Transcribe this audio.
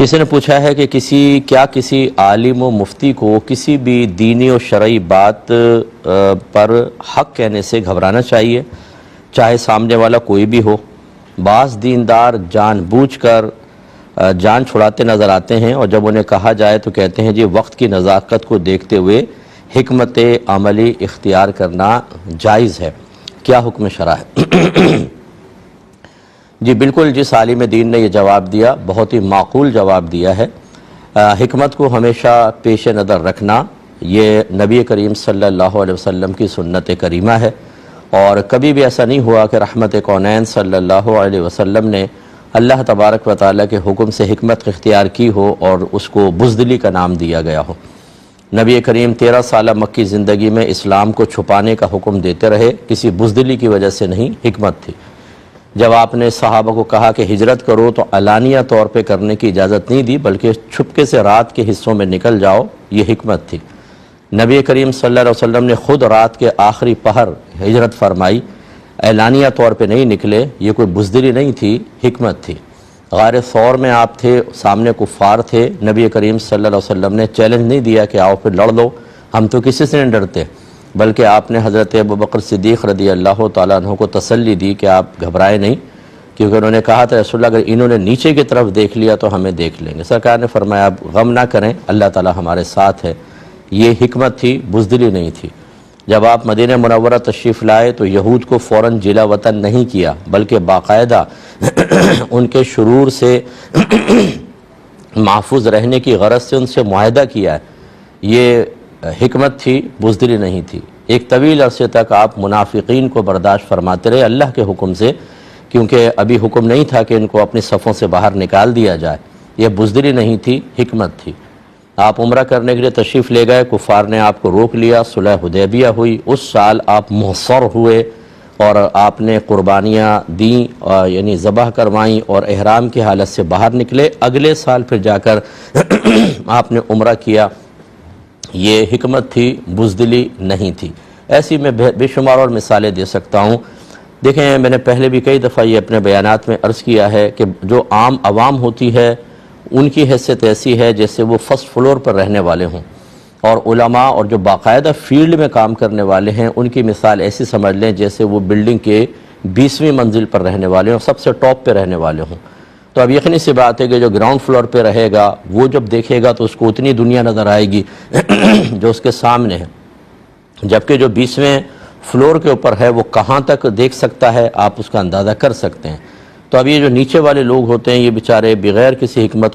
کسی نے پوچھا ہے کہ کسی عالم و مفتی کو کسی بھی دینی و شرعی بات پر حق کہنے سے گھبرانا چاہیے، چاہے سامنے والا کوئی بھی ہو؟ بعض دیندار جان بوجھ کر جان چھڑاتے نظر آتے ہیں، اور جب انہیں کہا جائے تو کہتے ہیں جی وقت کی نزاکت کو دیکھتے ہوئے حکمت عملی اختیار کرنا جائز ہے، کیا حکم شرع ہے؟ جی بالکل، جس عالم دین نے یہ جواب دیا بہت ہی معقول جواب دیا ہے۔ حکمت کو ہمیشہ پیش نظر رکھنا یہ نبی کریم صلی اللہ علیہ وسلم کی سنت کریمہ ہے، اور کبھی بھی ایسا نہیں ہوا کہ رحمت کونین صلی اللہ علیہ وسلم نے اللہ تبارک و تعالیٰ کے حکم سے حکمت اختیار کی ہو اور اس کو بزدلی کا نام دیا گیا ہو۔ نبی کریم 13 سالہ مکی زندگی میں اسلام کو چھپانے کا حکم دیتے رہے، کسی بزدلی کی وجہ سے نہیں، حکمت تھی۔ جب آپ نے صحابہ کو کہا کہ ہجرت کرو تو علانیہ طور پہ کرنے کی اجازت نہیں دی، بلکہ چھپکے سے رات کے حصوں میں نکل جاؤ، یہ حکمت تھی۔ نبی کریم صلی اللہ علیہ وسلم نے خود رات کے آخری پہر ہجرت فرمائی، اعلانیہ طور پہ نہیں نکلے، یہ کوئی بزدلی نہیں تھی، حکمت تھی۔ غار ثور میں آپ تھے، سامنے کفار تھے، نبی کریم صلی اللہ علیہ وسلم نے چیلنج نہیں دیا کہ آؤ پھر لڑ لو، ہم تو کسی سے نہیں ڈرتے، بلکہ آپ نے حضرت ابوبکر صدیق رضی اللہ تعالیٰ عنہ کو تسلی دی کہ آپ گھبرائے نہیں، کیونکہ انہوں نے کہا تھا رسول اللہ اگر انہوں نے نیچے کی طرف دیکھ لیا تو ہمیں دیکھ لیں گے۔ سرکار نے فرمایا آپ غم نہ کریں، اللہ تعالیٰ ہمارے ساتھ ہے، یہ حکمت تھی، بزدلی نہیں تھی۔ جب آپ مدینہ منورہ تشریف لائے تو یہود کو فوراً جلا وطن نہیں کیا، بلکہ باقاعدہ ان کے شرور سے محفوظ رہنے کی غرض سے ان سے معاہدہ کیا ہے، یہ حکمت تھی، بزدلی نہیں تھی۔ ایک طویل عرصے تک آپ منافقین کو برداشت فرماتے رہے اللہ کے حکم سے، کیونکہ ابھی حکم نہیں تھا کہ ان کو اپنی صفوں سے باہر نکال دیا جائے، یہ بزدلی نہیں تھی، حکمت تھی۔ آپ عمرہ کرنے کے لیے تشریف لے گئے، کفار نے آپ کو روک لیا، صلح حدیبیہ ہوئی، اس سال آپ محصر ہوئے اور آپ نے قربانیاں دیں، یعنی ذبح کروائیں اور احرام کی حالت سے باہر نکلے۔ اگلے سال پھر جا کر آپ نے عمرہ کیا، یہ حکمت تھی، بزدلی نہیں تھی۔ ایسی میں بے شمار اور مثالیں دے سکتا ہوں۔ دیکھیں میں نے پہلے بھی کئی دفعہ یہ اپنے بیانات میں عرض کیا ہے کہ جو عام عوام ہوتی ہے ان کی حیثیت ایسی ہے جیسے وہ فرسٹ فلور پر رہنے والے ہوں، اور علماء اور جو باقاعدہ فیلڈ میں کام کرنے والے ہیں ان کی مثال ایسی سمجھ لیں جیسے وہ بلڈنگ کے 20ویں منزل پر رہنے والے ہوں، سب سے ٹاپ پہ رہنے والے ہوں۔ تو اب یقینی سی بات ہے کہ جو گراؤنڈ فلور پہ رہے گا وہ جب دیکھے گا تو اس کو اتنی دنیا نظر آئے گی جو اس کے سامنے ہے، جبکہ جو 20ویں فلور کے اوپر ہے وہ کہاں تک دیکھ سکتا ہے آپ اس کا اندازہ کر سکتے ہیں۔ تو اب یہ جو نیچے والے لوگ ہوتے ہیں یہ بیچارے بغیر کسی حکمت